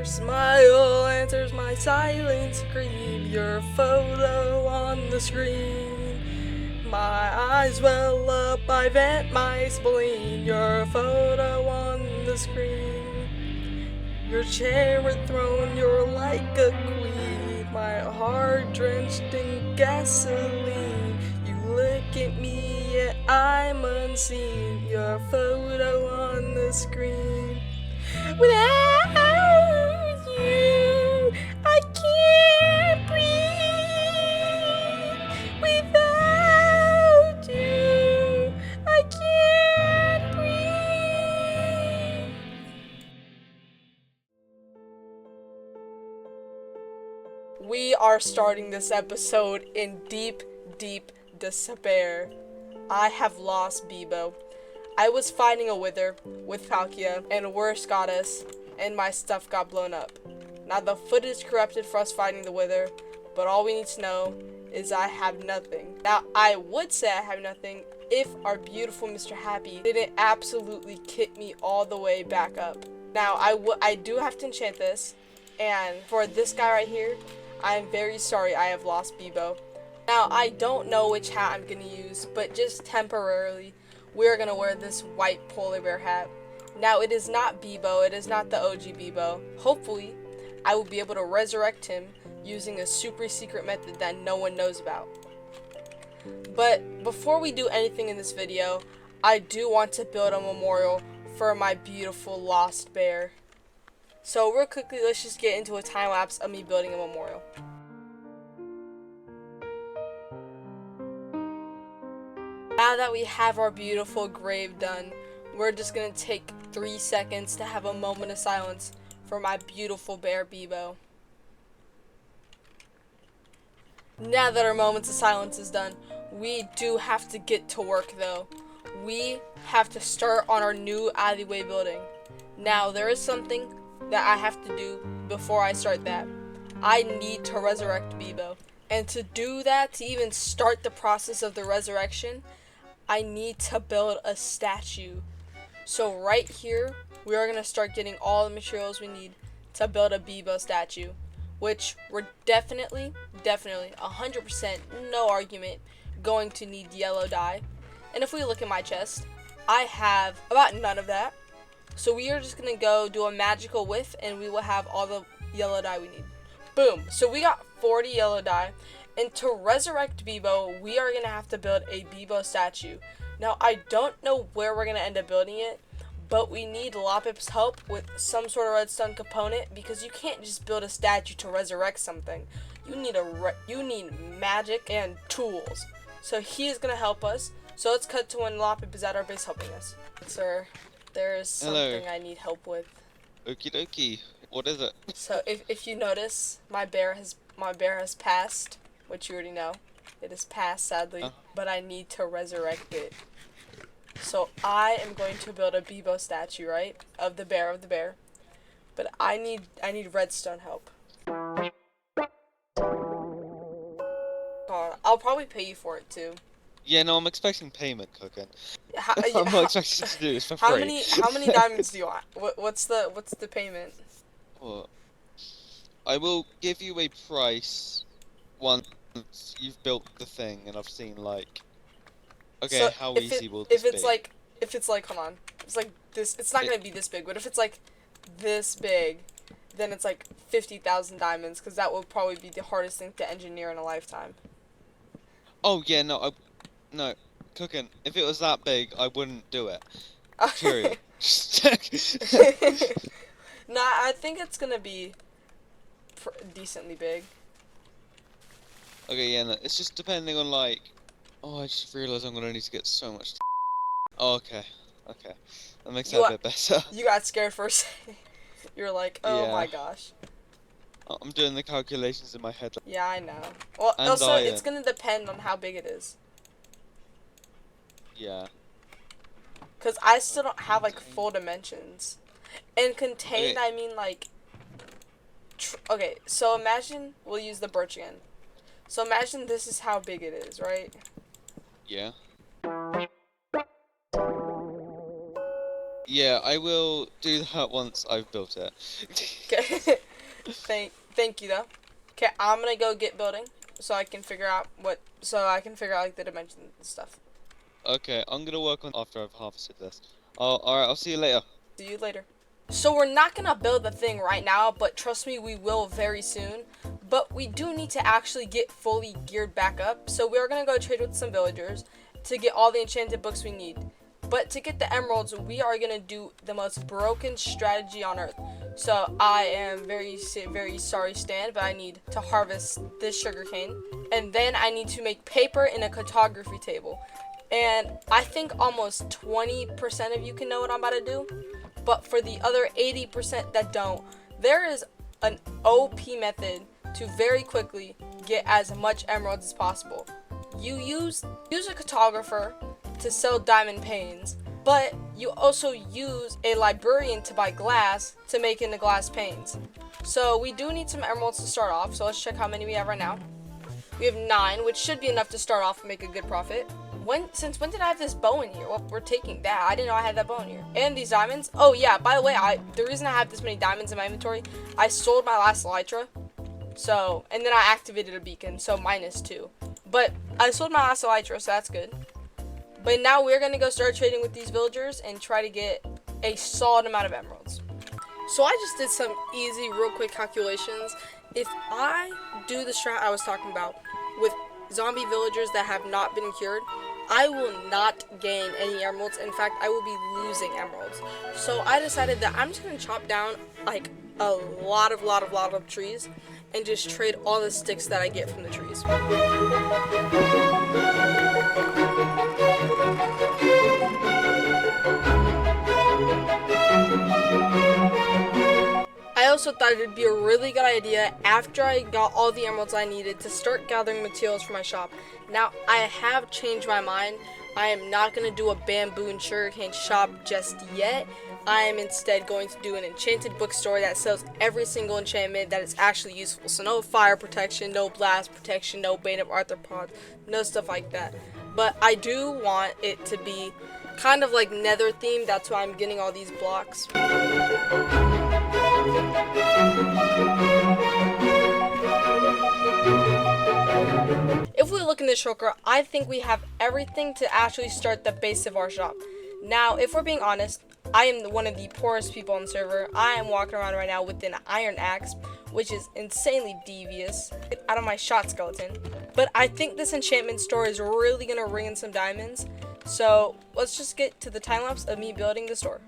smile answers my silent scream. Your photo on the screen. My eyes well up, I vent my spleen. Your photo on the screen. Your chair throne, you're like a queen. My heart drenched in gasoline. You look at me, yet I'm unseen. Your photo on the screen. Without you, I can't breathe. Without you, I can't breathe. We are starting this episode in deep, deep despair. I have lost Bebo. I was fighting a wither with Palkia, and a worse goddess, and my stuff got blown up. Now the footage corrupted for us fighting the wither, but all we need to know is I have nothing. Now I would say I have nothing if our beautiful Mr. Happy didn't absolutely kick me all the way back up. Now I do have to enchant this, and for this guy right here, I'm very sorry I have lost Bebo. Now I don't know which hat I'm gonna use, but just temporarily, we're gonna wear this white polar bear hat. Now it is not Bebo, it is not the OG Bebo. Hopefully, I will be able to resurrect him using a super secret method that no one knows about. But before we do anything in this video, I do want to build a memorial for my beautiful lost bear. So real quickly, let's just get into a time lapse of me building a memorial. Now that we have our beautiful grave done, we're just gonna take 3 seconds to have a moment of silence for my beautiful bear Bebo. Now that our moments of silence is done, we do have to get to work though. We have to start on our new alleyway building. Now there is something that I have to do before I start that. I need to resurrect Bebo. And to do that, to even start the process of the resurrection, I need to build a statue. So right here, we are going to start getting all the materials we need to build a Bebo statue, which we're definitely, 100%, no argument, going to need yellow dye. And if we look at my chest, I have about none of that. So we are just going to go do a magical whiff and we will have all the yellow dye we need. Boom. So we got 40 yellow dye. And to resurrect Bebo, we are going to have to build a Bebo statue. Now, I don't know where we're going to end up building it, but we need Lapip's help with some sort of redstone component because you can't just build a statue to resurrect something. You need magic and tools. So he is going to help us. So let's cut to when Lapip is at our base helping us. Sir, there is something I need help with. Okie dokie. What is it? So if you notice, my bear has passed. Which you already know. It is past, sadly, but I need to resurrect it. So I am going to build a Bebo statue, right? Of the bear. But I need redstone help. I'll probably pay you for it too. Yeah, no, I'm expecting payment, Cookin. I'm not expecting you to do this for free. How many diamonds do you want? What's the payment? What? I will give you a price once you've built the thing and I've seen like, okay, so how easy will this be? If it's like, hold on, it's like this. It's not gonna be this big, but if it's like this big, then it's like 50,000 diamonds, because that will probably be the hardest thing to engineer in a lifetime. Oh yeah, no, Cookin, if it was that big, I wouldn't do it. Period. Nah, I think it's gonna be decently big. Okay, yeah, no, it's just depending on like. Oh, I just realised I'm gonna need to get so much. Oh, okay, that makes that a bit better. You got scared for a second. You're like, oh my gosh. I'm doing the calculations in my head. Yeah, I know. Well, and also, it's gonna depend on how big it is. Yeah. Cause I still don't have like full dimensions. And contained, okay. I mean like. Okay, so imagine we'll use the birch again. So imagine this is how big it is, right? Yeah. Yeah, I will do that once I've built it. Okay. Thank you though. Okay, I'm gonna go get building so I can figure out like the dimensions and stuff. Okay, I'm gonna work on after I've harvested this. Alright, I'll see you later. See you later. So we're not gonna build the thing right now, but trust me, we will very soon. But we do need to actually get fully geared back up. So we're gonna go trade with some villagers to get all the enchanted books we need. But to get the emeralds, we are gonna do the most broken strategy on earth. So I am very sorry, Stan, but I need to harvest this sugarcane, and then I need to make paper in a cartography table. And I think almost 20% of you can know what I'm about to do. But for the other 80% that don't, there is an OP method to very quickly get as much emeralds as possible. You use a cartographer to sell diamond panes, but you also use a librarian to buy glass to make into glass panes. So we do need some emeralds to start off, so let's check how many we have right now. We have 9, which should be enough to start off and make a good profit. Since when did I have this bow in here? Well, we're taking that. I didn't know I had that bow in here. And these diamonds. Oh yeah, by the way, the reason I have this many diamonds in my inventory, I sold my last elytra. So, and then I activated a beacon, so -2. But I sold my last elytra, so that's good. But now we're gonna go start trading with these villagers and try to get a solid amount of emeralds. So I just did some easy, real quick calculations. If I do the strat I was talking about with zombie villagers that have not been cured, I will not gain any emeralds. In fact, I will be losing emeralds. So I decided that I'm just gonna chop down like a lot of trees and just trade all the sticks that I get from the trees. I also thought it'd be a really good idea after I got all the emeralds I needed to start gathering materials for my shop. Now, I have changed my mind. I am not going to do a bamboo and sugarcane shop just yet. I am instead going to do an enchanted bookstore that sells every single enchantment that is actually useful. So no fire protection, no blast protection, no bane of arthropods, no stuff like that. But I do want it to be kind of like nether themed. That's why I'm getting all these blocks. If we look in the shulker, I think we have everything to actually start the base of our shop. Now, if we're being honest, I am one of the poorest people on the server. I am walking around right now with an iron axe, which is insanely devious, out of my shot skeleton. But I think this enchantment store is really going to ring in some diamonds. So let's just get to the time lapse of me building the store.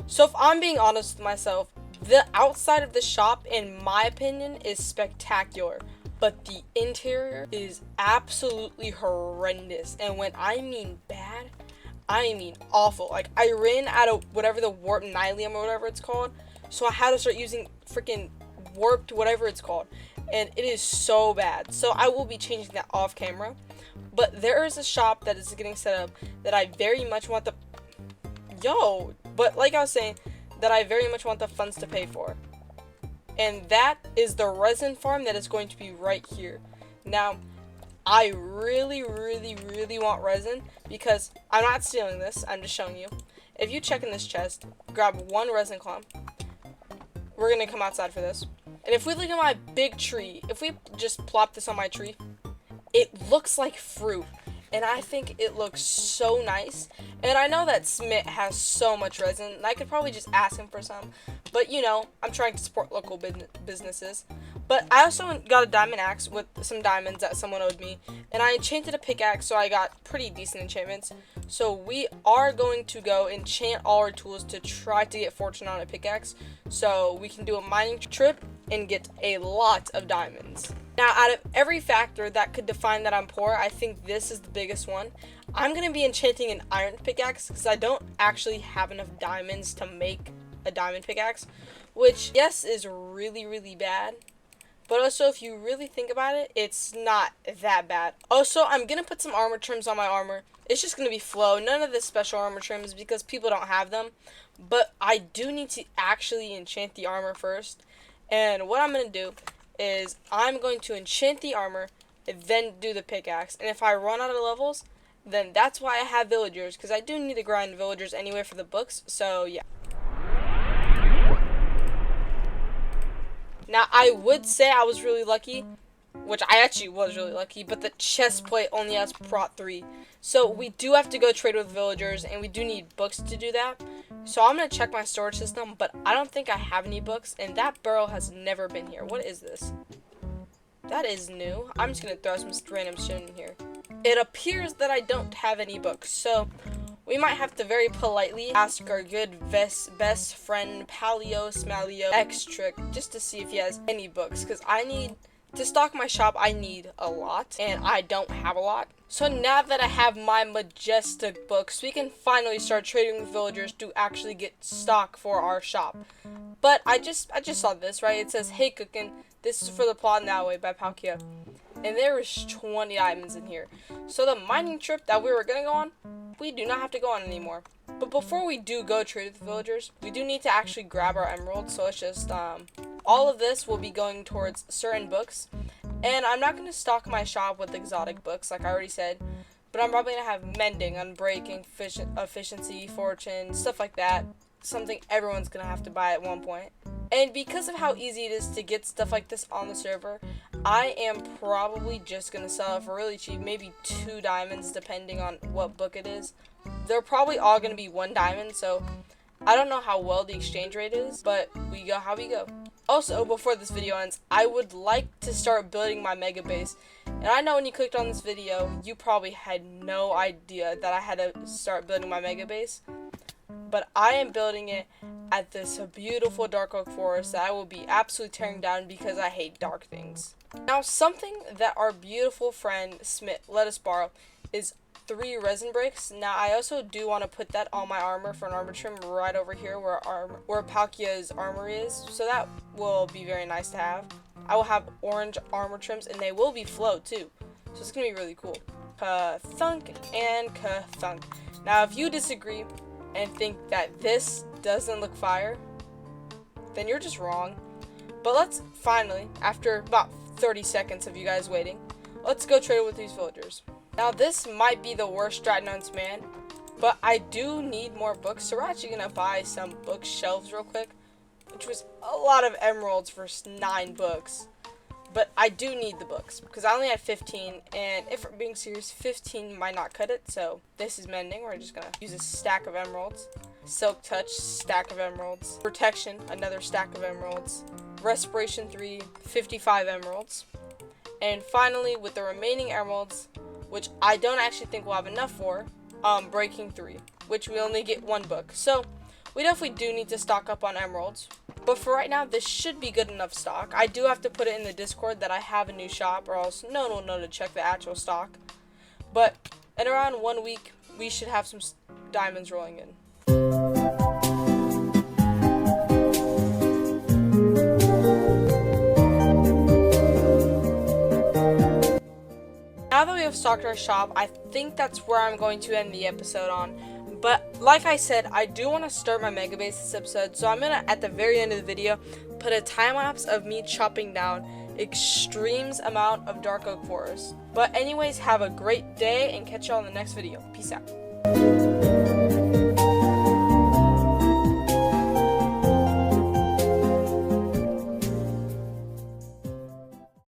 So if I'm being honest with myself, the outside of the shop, in my opinion, is spectacular. But the interior is absolutely horrendous. And when I mean bad, I mean awful. Like, I ran out of whatever the warp nylium or whatever it's called. So I had to start using freaking warped whatever it's called. And it is so bad. So I will be changing that off camera. But there is a shop that is getting set up that I very much want but like I was saying, that I very much want the funds to pay for. And that is the resin farm that is going to be right here. Now, I really want resin because I'm not stealing this, I'm just showing you. If you check in this chest, grab one resin clump. We're gonna come outside for this. And if we look at my big tree, if we just plop this on my tree, it looks like fruit. And I think it looks so nice. And I know that Smith has so much resin, and I could probably just ask him for some. But, you know, I'm trying to support local businesses. But I also got a diamond axe with some diamonds that someone owed me. And I enchanted a pickaxe, so I got pretty decent enchantments. So we are going to go enchant all our tools to try to get fortune on a pickaxe. So we can do a mining trip and get a lot of diamonds. Now, out of every factor that could define that I'm poor, I think this is the biggest one. I'm going to be enchanting an iron pickaxe because I don't actually have enough diamonds to make a diamond pickaxe, which, yes, is really, really bad. But also, if you really think about it, it's not that bad. Also, I'm going to put some armor trims on my armor. It's just going to be flow. None of the special armor trims because people don't have them. But I do need to actually enchant the armor first. And what I'm going to do is I'm going to enchant the armor and then do the pickaxe. And if I run out of levels, then that's why I have villagers. Because I do need to grind villagers anyway for the books. So, yeah. Now, I would say I was really lucky, which I actually was really lucky, but the chest plate only has prot 3. So we do have to go trade with villagers, and we do need books to do that. So I'm going to check my storage system, but I don't think I have any books, and that barrel has never been here. What is this? That is new. I'm just going to throw some random shit in here. It appears that I don't have any books, so we might have to very politely ask our good best friend Palio Smalio X-Trick just to see if he has any books, because I need to stock my shop. I need a lot, and I don't have a lot. So now that I have my majestic books, we can finally start trading with villagers to actually get stock for our shop. But I just saw this, right? It says, "Hey Cookin', this is for the plot in that way by Palkia." And there is 20 diamonds in here. So the mining trip that we were going to go on, we do not have to go on anymore. But before we do go trade with villagers, we do need to actually grab our emeralds. So it's just, all of this will be going towards certain books. And I'm not going to stock my shop with exotic books, like I already said. But I'm probably going to have mending, unbreaking, efficiency, fortune, stuff like that. Something everyone's going to have to buy at one point. And because of how easy it is to get stuff like this on the server, I am probably just going to sell it for really cheap, maybe 2 diamonds depending on what book it is. They're probably all going to be 1 diamond, so I don't know how well the exchange rate is, but we go how we go. Also, before this video ends, I would like to start building my mega base. And I know when you clicked on this video, you probably had no idea that I had to start building my mega base. But I am building it at this beautiful dark oak forest that I will be absolutely tearing down because I hate dark things. Now, something that our beautiful friend Smith let us borrow is 3 resin bricks. Now, I also do want to put that on my armor for an armor trim right over here where Palkia's armor is. So that will be very nice to have. I will have orange armor trims, and they will be flow too. So it's going to be really cool. Ka-thunk and ka-thunk. Now, if you disagree and think that this doesn't look fire, then you're just wrong. But let's finally, after about 30 seconds of you guys waiting, let's go trade with these villagers. Now, this might be the worst strat known to man, but I do need more books, so we're actually going to buy some bookshelves real quick, which was a lot of emeralds for 9 books. But I do need the books, because I only had 15, and if we're being serious, 15 might not cut it, so this is mending. We're just going to use a stack of emeralds. Silk Touch, stack of emeralds. Protection, another stack of emeralds. Respiration 3, 55 emeralds. And finally, with the remaining emeralds, which I don't actually think we'll have enough for, Breaking 3, which we only get 1 book. So, we definitely do need to stock up on emeralds. But for right now, this should be good enough stock. I do have to put it in the Discord that I have a new shop, or else no one will know to check the actual stock. But in around 1 week, we should have some diamonds rolling in. Now that we have stocked our shop, I think that's where I'm going to end the episode on. But like I said, I do want to start my mega base this episode, so I'm going to, at the very end of the video, put a time lapse of me chopping down extremes amount of dark oak forest. But anyways, have a great day and catch y'all in the next video. Peace out.